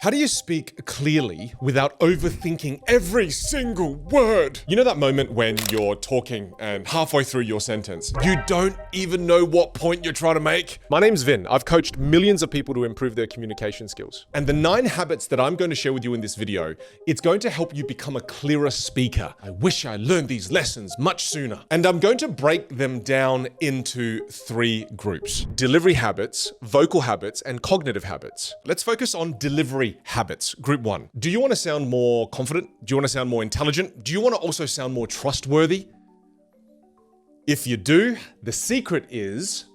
How do you speak clearly without overthinking every single word? You know that moment when you're talking and halfway through your sentence, you don't even know what point you're trying to make? My name's Vinh. I've coached millions of people to improve their communication skills. And the 9 habits that I'm going to share with you in this video, it's going to help you become a clearer speaker. I wish I learned these lessons much sooner. And I'm going to break them down into 3 groups: delivery habits, vocal habits, and cognitive habits. Let's focus on delivery habits. Group 1. Do you want to sound more confident? Do you want to sound more intelligent? Do you want to also sound more trustworthy? If you do, the secret is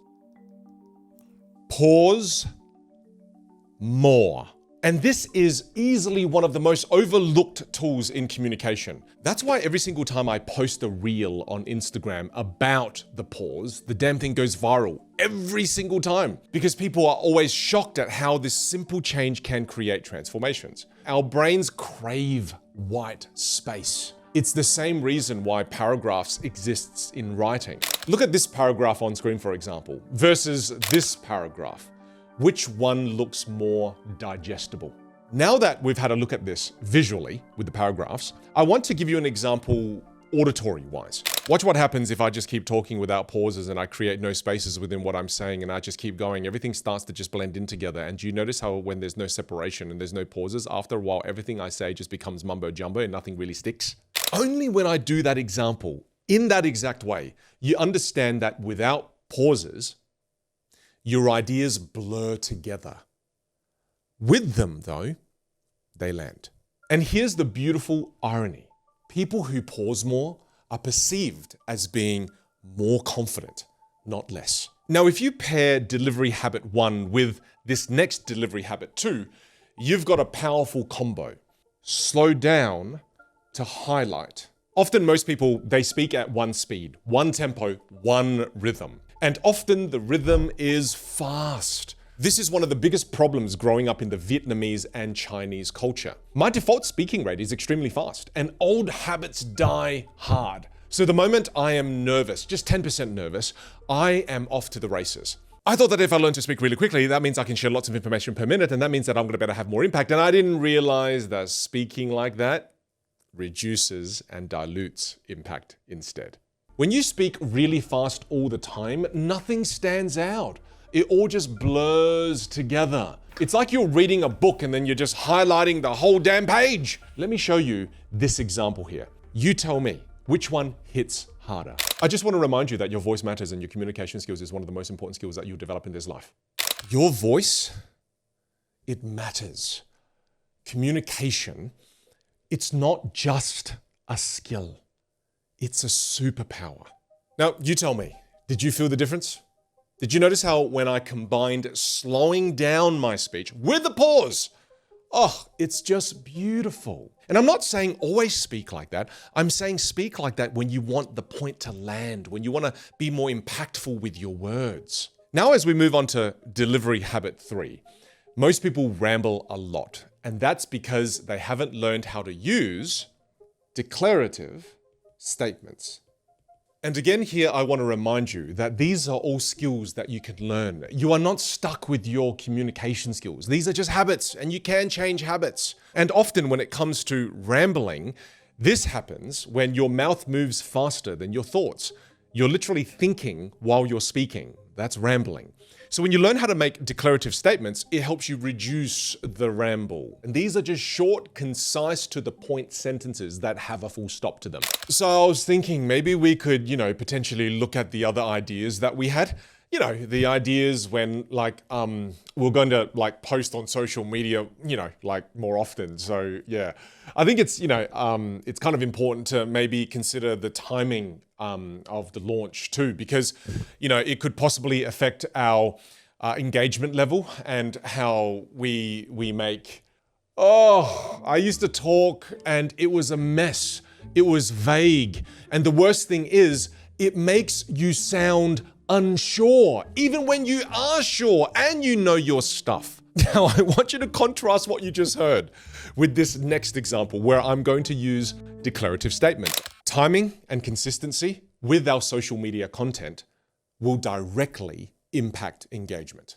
pause more. And this is easily one of the most overlooked tools in communication. That's why every single time I post a reel on Instagram about the pause, the damn thing goes viral every single time, because people are always shocked at how this simple change can create transformations. Our brains crave white space. It's the same reason why paragraphs exists in writing. Look at this paragraph on screen, for example, versus this paragraph. Which one looks more digestible? Now that we've had a look at this visually with the paragraphs, I want to give you an example auditory-wise. Watch what happens if I just keep talking without pauses and I create no spaces within what I'm saying and I just keep going. Everything starts to just blend in together. And do you notice how when there's no separation and there's no pauses, after a while, everything I say just becomes mumbo jumbo and nothing really sticks? Only when I do that example, in that exact way, you understand that without pauses, your ideas blur together. With them, though, they land. And here's the beautiful irony. People who pause more are perceived as being more confident, not less. Now, if you pair delivery habit 1 with this next delivery habit 2, you've got a powerful combo. Slow down to highlight. Often most people, they speak at one speed, one tempo, one rhythm. And often the rhythm is fast. This is one of the biggest problems growing up in the Vietnamese and Chinese culture. My default speaking rate is extremely fast, and old habits die hard. So the moment I am nervous, just 10% nervous, I am off to the races. I thought that if I learn to speak really quickly, that means I can share lots of information per minute, and that means that I'm gonna better have more impact. And I didn't realize that speaking like that reduces and dilutes impact instead. When you speak really fast all the time, nothing stands out. It all just blurs together. It's like you're reading a book and then you're just highlighting the whole damn page. Let me show you this example here. You tell me, which one hits harder? I just want to remind you that your voice matters and your communication skills is one of the most important skills that you'll develop in this life. Your voice, it matters. Communication, it's not just a skill. It's a superpower. Now, you tell me, did you feel the difference? Did you notice how when I combined slowing down my speech with a pause, it's just beautiful. And I'm not saying always speak like that. I'm saying speak like that when you want the point to land, when you want to be more impactful with your words. Now, as we move on to delivery habit 3, most people ramble a lot. And that's because they haven't learned how to use declarative statements. And again here, I want to remind you that these are all skills that you can learn. You are not stuck with your communication skills. These are just habits, and you can change habits. And often when it comes to rambling, this happens when your mouth moves faster than your thoughts. You're literally thinking while you're speaking. That's rambling. So when you learn how to make declarative statements, it helps you reduce the ramble. And these are just short, concise, to the point sentences that have a full stop to them. So I was thinking maybe we could, potentially look at the other ideas that we had. The ideas when we're going to post on social media, more often. So yeah, I think it's, it's kind of important to maybe consider the timing of the launch too, because, it could possibly affect our engagement level and how we make. I used to talk and it was a mess. It was vague. And the worst thing is it makes you sound unsure, even when you are sure and you know your stuff. Now, I want you to contrast what you just heard with this next example where I'm going to use declarative statement. Timing and consistency with our social media content will directly impact engagement.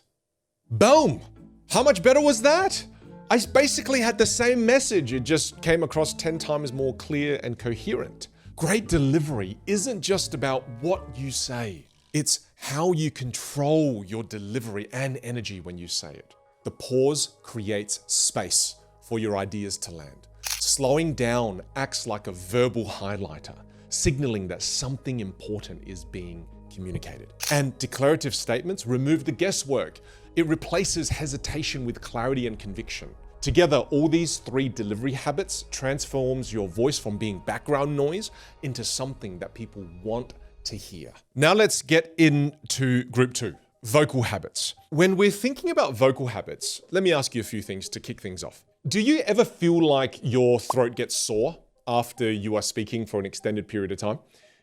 Boom! How much better was that? I basically had the same message. It just came across 10 times more clear and coherent. Great delivery isn't just about what you say. It's how you control your delivery and energy when you say it. The pause creates space for your ideas to land. Slowing down acts like a verbal highlighter, signaling that something important is being communicated. And declarative statements remove the guesswork. It replaces hesitation with clarity and conviction. Together, all these three delivery habits transforms your voice from being background noise into something that people want to hear. Now let's get into group 2, vocal habits. When we're thinking about vocal habits, let me ask you a few things to kick things off. Do you ever feel like your throat gets sore after you are speaking for an extended period of time?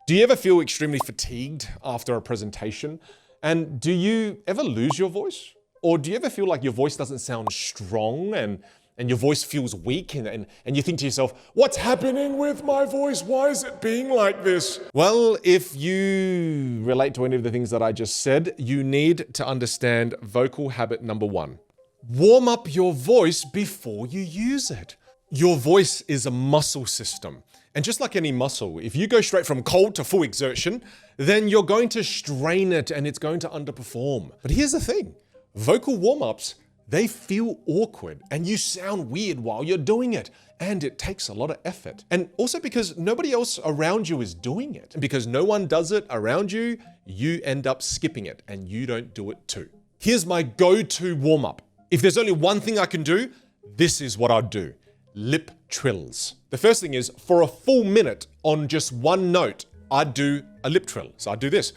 Do you ever feel extremely fatigued after a presentation? And do you ever lose your voice? Or do you ever feel like your voice doesn't sound strong and your voice feels weak and you think to yourself, what's happening with my voice? Why is it being like this? Well, if you relate to any of the things that I just said, you need to understand vocal habit number 1. Warm up your voice before you use it. Your voice is a muscle system. And just like any muscle, if you go straight from cold to full exertion, then you're going to strain it and it's going to underperform. But here's the thing, vocal warm-ups, they feel awkward and you sound weird while you're doing it. And it takes a lot of effort. And also because nobody else around you is doing it. And because no one does it around you, you end up skipping it and you don't do it too. Here's my go-to warm-up. If there's only one thing I can do, this is what I'd do. Lip trills. The first thing is, for a full minute on just one note, I'd do a lip trill. So I'd do this.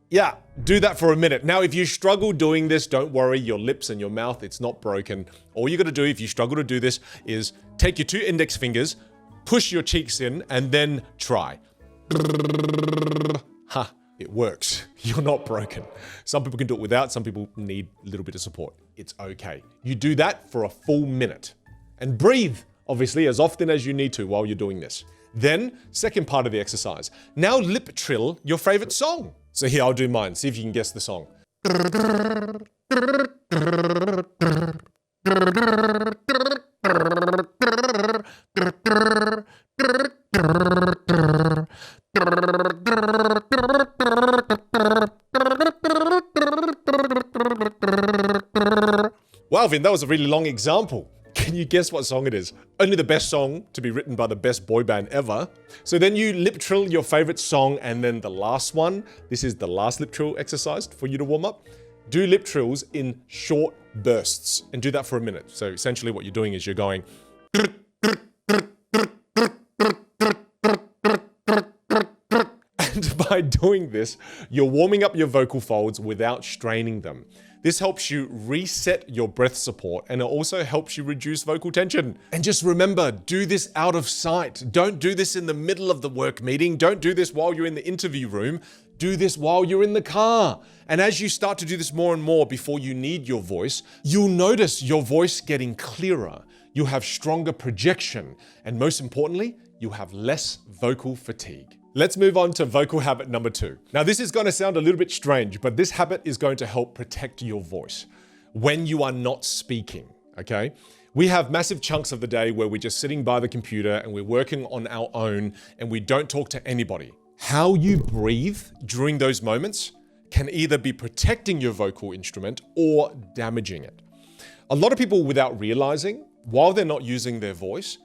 Yeah, do that for a minute. Now, if you struggle doing this, don't worry, your lips and your mouth, it's not broken. All you gotta do if you struggle to do this is take your 2 index fingers, push your cheeks in, and then try. Ha, it works. You're not broken. Some people can do it without, some people need a little bit of support. It's okay. You do that for a full minute. And breathe, obviously, as often as you need to while you're doing this. Then, second part of the exercise. Now lip trill your favorite song. So here, I'll do mine. See if you can guess the song. Wow, Vin, that was a really long example. Can you guess what song it is? Only the best song to be written by the best boy band ever. So then you lip trill your favorite song, and then the last one, this is the last lip trill exercise for you to warm up. Do lip trills in short bursts and do that for a minute. So essentially what you're doing is you're going and by doing this, you're warming up your vocal folds without straining them. This helps you reset your breath support, and it also helps you reduce vocal tension. And just remember, do this out of sight. Don't do this in the middle of the work meeting. Don't do this while you're in the interview room. Do this while you're in the car. And as you start to do this more and more before you need your voice, you'll notice your voice getting clearer. You'll have stronger projection. And most importantly, you'll have less vocal fatigue. Let's move on to vocal habit number 2. Now, this is going to sound a little bit strange, but this habit is going to help protect your voice when you are not speaking, okay? We have massive chunks of the day where we're just sitting by the computer and we're working on our own and we don't talk to anybody. How you breathe during those moments can either be protecting your vocal instrument or damaging it. A lot of people, without realizing, while they're not using their voice,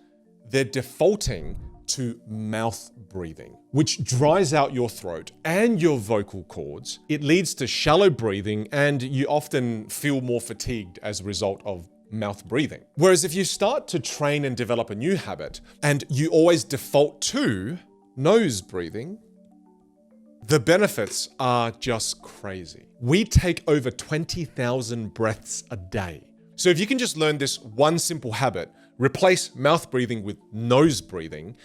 they're defaulting to mouth breathing, which dries out your throat and your vocal cords. It leads to shallow breathing, and you often feel more fatigued as a result of mouth breathing. Whereas if you start to train and develop a new habit, and you always default to nose breathing, the benefits are just crazy. We take over 20,000 breaths a day. So if you can just learn this one simple habit, replace mouth breathing with nose breathing,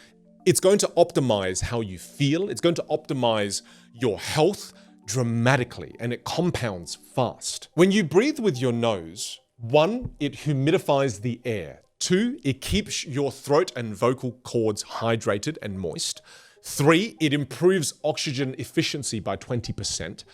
it's going to optimize how you feel. It's going to optimize your health dramatically, and it compounds fast. When you breathe with your nose, 1, it humidifies the air. 2, it keeps your throat and vocal cords hydrated and moist. 3, it improves oxygen efficiency by 20%.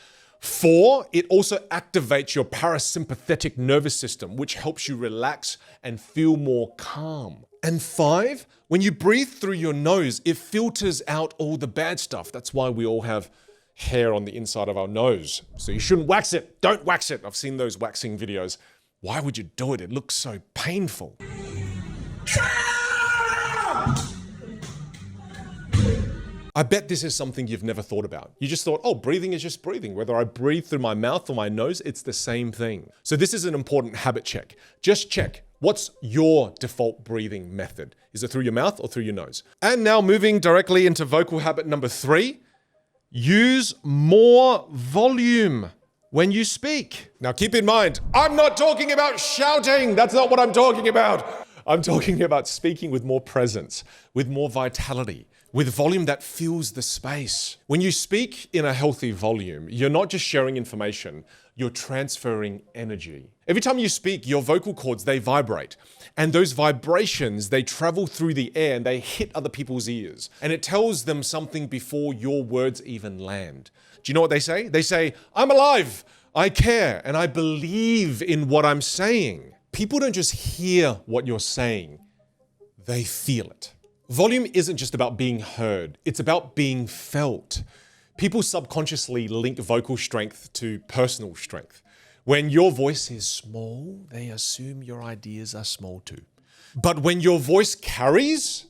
4, it also activates your parasympathetic nervous system, which helps you relax and feel more calm. And 5, when you breathe through your nose, it filters out all the bad stuff. That's why we all have hair on the inside of our nose. So you shouldn't wax it. Don't wax it. I've seen those waxing videos. Why would you do it? It looks so painful. I bet this is something you've never thought about. You just thought, oh, breathing is just breathing. Whether I breathe through my mouth or my nose, it's the same thing. So this is an important habit check. Just check, what's your default breathing method? Is it through your mouth or through your nose? And now moving directly into vocal habit number 3, use more volume when you speak. Now keep in mind, I'm not talking about shouting. That's not what I'm talking about. I'm talking about speaking with more presence, with more vitality, with volume that fills the space. When you speak in a healthy volume, you're not just sharing information, you're transferring energy. Every time you speak, your vocal cords, they vibrate. And those vibrations, they travel through the air and they hit other people's ears. And it tells them something before your words even land. Do you know what they say? They say, I'm alive, I care, and I believe in what I'm saying. People don't just hear what you're saying, they feel it. Volume isn't just about being heard, it's about being felt. People subconsciously link vocal strength to personal strength. When your voice is small, they assume your ideas are small too. But when your voice carries,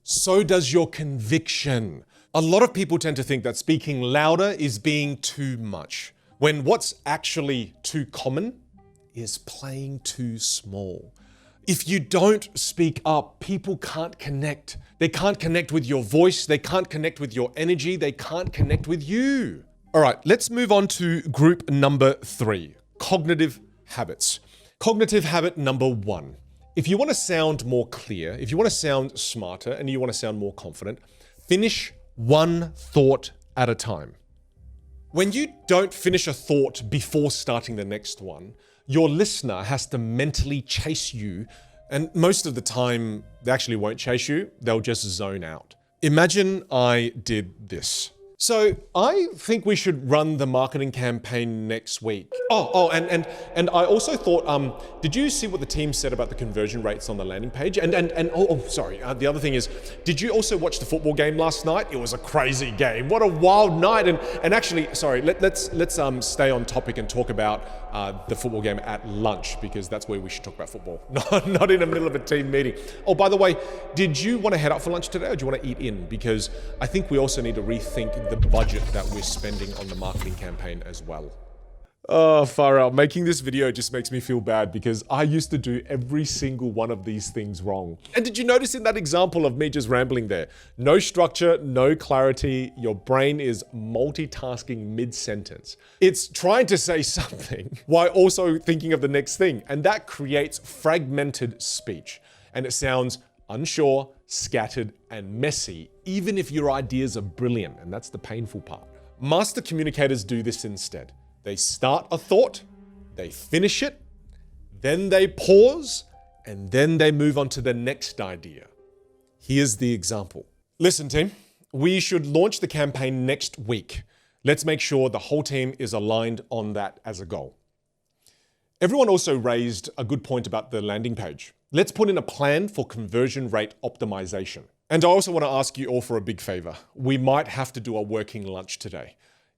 so does your conviction. A lot of people tend to think that speaking louder is being too much, when what's actually too common is playing too small. If you don't speak up, people can't connect. They can't connect with your voice. They can't connect with your energy. They can't connect with you. All right, let's move on to group number 3, cognitive habits. Cognitive habit number 1. If you want to sound more clear, if you want to sound smarter, and you want to sound more confident, finish one thought at a time. When you don't finish a thought before starting the next one, your listener has to mentally chase you, and most of the time, they actually won't chase you, they'll just zone out. Imagine I did this. So I think we should run the marketing campaign next week. And I also thought, did you see what the team said about the conversion rates on the landing page? The other thing is, did you also watch the football game last night? It was a crazy game. What a wild night. And actually, sorry, let's stay on topic and talk about the football game at lunch, because that's where we should talk about football, not in the middle of a team meeting. Oh, by the way, did you want to head out for lunch today, or do you want to eat in? Because I think we also need to rethink the budget that we're spending on the marketing campaign as well. Oh, far out. Making this video just makes me feel bad, because I used to do every single one of these things wrong. And did you notice in that example of me just rambling there? No structure, no clarity. Your brain is multitasking mid-sentence. It's trying to say something while also thinking of the next thing. And that creates fragmented speech. And it sounds unsure, scattered, and messy, even if your ideas are brilliant, and that's the painful part. Master communicators do this instead. They start a thought, they finish it, then they pause, and then they move on to the next idea. Here's the example. Listen, team, we should launch the campaign next week. Let's make sure the whole team is aligned on that as a goal. Everyone also raised a good point about the landing page. Let's put in a plan for conversion rate optimization. And I also want to ask you all for a big favor. We might have to do a working lunch today.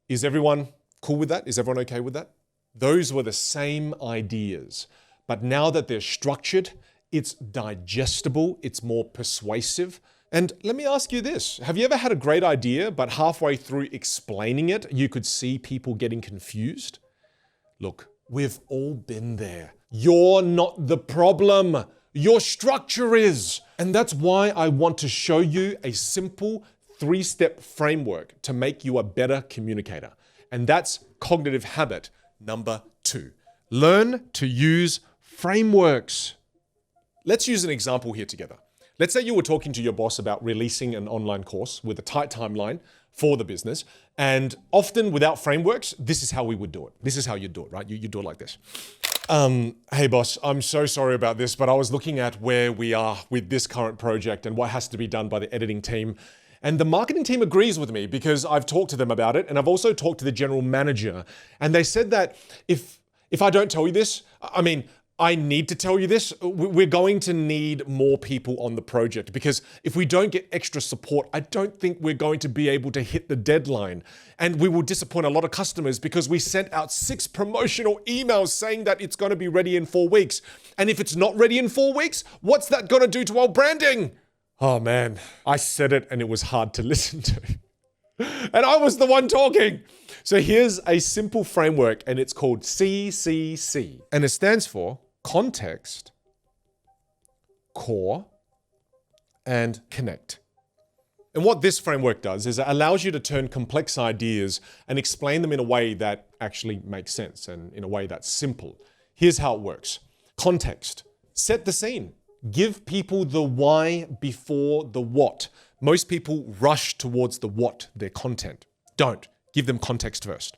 Is everyone cool with that? Is everyone okay with that? Those were the same ideas, but now that they're structured, it's digestible, it's more persuasive. And let me ask you this. Have you ever had a great idea, but halfway through explaining it, you could see people getting confused? Look, we've all been there. You're not the problem. Your structure is. And that's why I want to show you a simple 3-step framework to make you a better communicator. And that's cognitive habit number 2. Learn to use frameworks. Let's use an example here together. Let's say you were talking to your boss about releasing an online course with a tight timeline for the business. And often without frameworks, this is how we would do it. This is how you do it, right? You do it like this. Hey boss, I'm so sorry about this, but I was looking at where we are with this current project and what has to be done by the editing team. And the marketing team agrees with me because I've talked to them about it, and I've also talked to the general manager. And they said that if I don't tell you this, I need to tell you this, we're going to need more people on the project, because if we don't get extra support, I don't think we're going to be able to hit the deadline. And we will disappoint a lot of customers because we sent out 6 promotional emails saying that it's going to be ready in 4 weeks. And if it's not ready in 4 weeks, what's that going to do to our branding? Oh man, I said it and it was hard to listen to. And I was the one talking. So here's a simple framework, and it's called CCC. And it stands for context, core, and connect. And what this framework does is it allows you to turn complex ideas and explain them in a way that actually makes sense and in a way that's simple. Here's how it works. Context. Set the scene. Give people the why before the what. Most people rush towards the what, their content. Don't. Give them context first.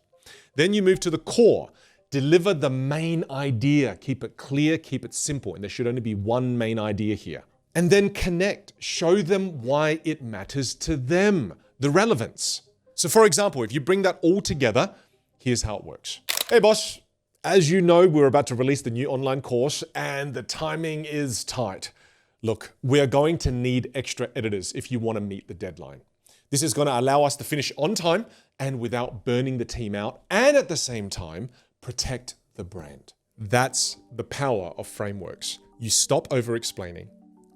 Then you move to the core. Deliver the main idea. Keep it clear, keep it simple. And there should only be one main idea here. And then connect. Show them why it matters to them. The relevance. So for example, if you bring that all together, here's how it works. Hey boss, as you know, we're about to release the new online course and the timing is tight. Look, we're going to need extra editors if you want to meet the deadline. This is going to allow us to finish on time and without burning the team out, and at the same time, protect the brand. That's the power of frameworks. You stop over-explaining,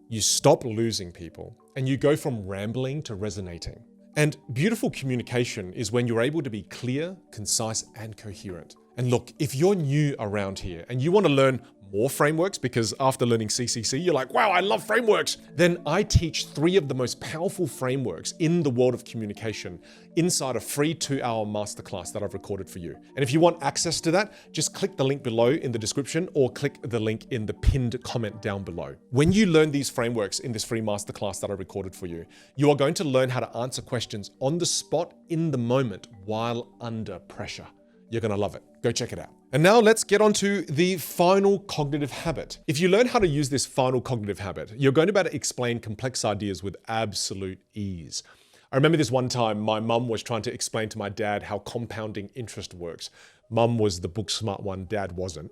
you stop losing people, and you go from rambling to resonating. And beautiful communication is when you're able to be clear, concise, and coherent. And look, if you're new around here and you want to learn more frameworks, because after learning CCC, you're like, wow, I love frameworks, then I teach 3 of the most powerful frameworks in the world of communication inside a free 2-hour masterclass that I've recorded for you. And if you want access to that, just click the link below in the description or click the link in the pinned comment down below. When you learn these frameworks in this free masterclass that I recorded for you, you are going to learn how to answer questions on the spot in the moment while under pressure. You're going to love it. Go check it out. And now let's get on to the final cognitive habit. If you learn how to use this final cognitive habit, you're going to be able to explain complex ideas with absolute ease. I remember this one time my mum was trying to explain to my dad how compounding interest works. Mum was the book smart one, dad wasn't.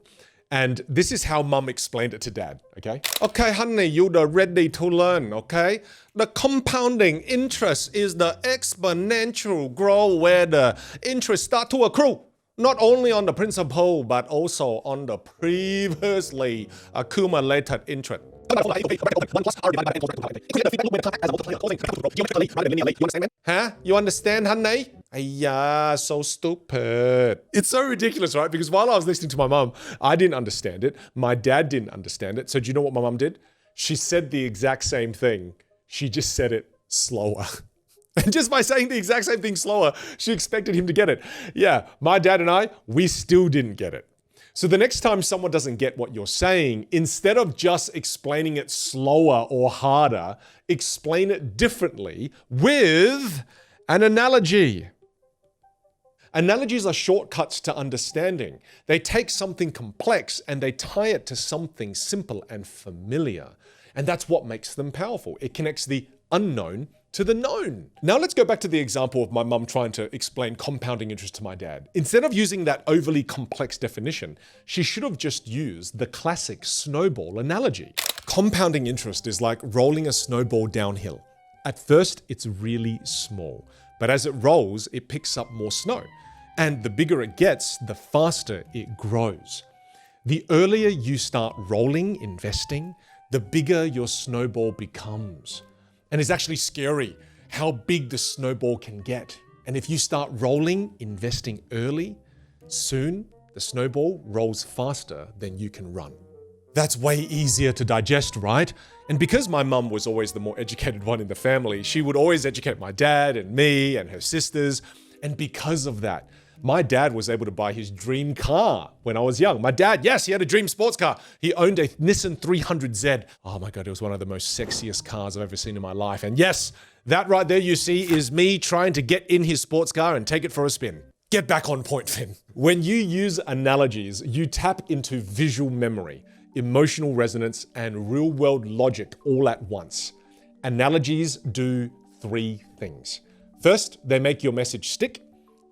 And this is how mum explained it to dad, okay? Okay, honey, you're ready to learn, okay? The compounding interest is the exponential growth where the interest start to accrue. Not only on the principal, but also on the previously accumulated interest. Huh? You understand, honey? Yeah, so stupid. It's so ridiculous, right? Because while I was listening to my mum, I didn't understand it. My dad didn't understand it. So do you know what my mum did? She said the exact same thing. She just said it slower. And just by saying the exact same thing slower, she expected him to get it. Yeah, my dad and we still didn't get it. So the next time someone doesn't get what you're saying, instead of just explaining it slower or harder, explain it differently with an analogy. Analogies are shortcuts to understanding. They take something complex and they tie it to something simple and familiar. And that's what makes them powerful. It connects the unknown to the known. Now let's go back to the example of my mum trying to explain compounding interest to my dad. Instead of using that overly complex definition, she should have just used the classic snowball analogy. Compounding interest is like rolling a snowball downhill. At first, it's really small, but as it rolls, it picks up more snow. And the bigger it gets, the faster it grows. The earlier you start rolling, investing, the bigger your snowball becomes. And it's actually scary how big the snowball can get. And if you start rolling, investing early, soon the snowball rolls faster than you can run. That's way easier to digest, right? And because my mum was always the more educated one in the family, she would always educate my dad and me and her sisters. And because of that, my dad was able to buy his dream car when I was young. My dad, yes, he had a dream sports car. He owned a Nissan 300Z. Oh my God, it was one of the most sexiest cars I've ever seen in my life. And yes, that right there you see is me trying to get in his sports car and take it for a spin. Get back on point, Vinh. When you use analogies, you tap into visual memory, emotional resonance, and real-world logic all at once. Analogies do three things. First, they make your message stick.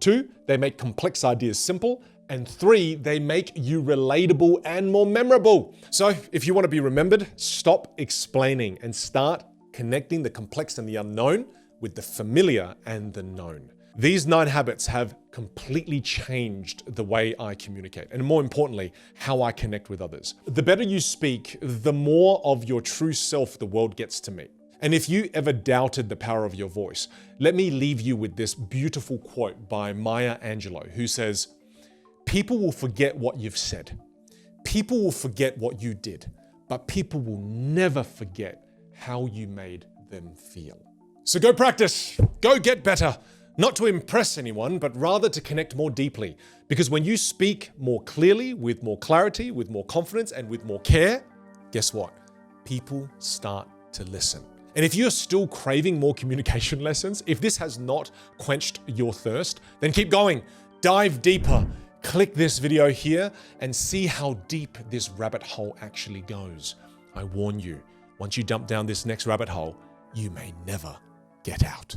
Two, they make complex ideas simple. And three, they make you relatable and more memorable. So if you want to be remembered, stop explaining and start connecting the complex and the unknown with the familiar and the known. These 9 habits have completely changed the way I communicate, and more importantly, how I connect with others. The better you speak, the more of your true self the world gets to meet. And if you ever doubted the power of your voice, let me leave you with this beautiful quote by Maya Angelou, who says, "People will forget what you've said. People will forget what you did, but people will never forget how you made them feel." So go practice, go get better, not to impress anyone, but rather to connect more deeply. Because when you speak more clearly, with more clarity, with more confidence, and with more care, guess what? People start to listen. And if you're still craving more communication lessons, if this has not quenched your thirst, then keep going, dive deeper. Click this video here and see how deep this rabbit hole actually goes. I warn you, once you dump down this next rabbit hole, you may never get out.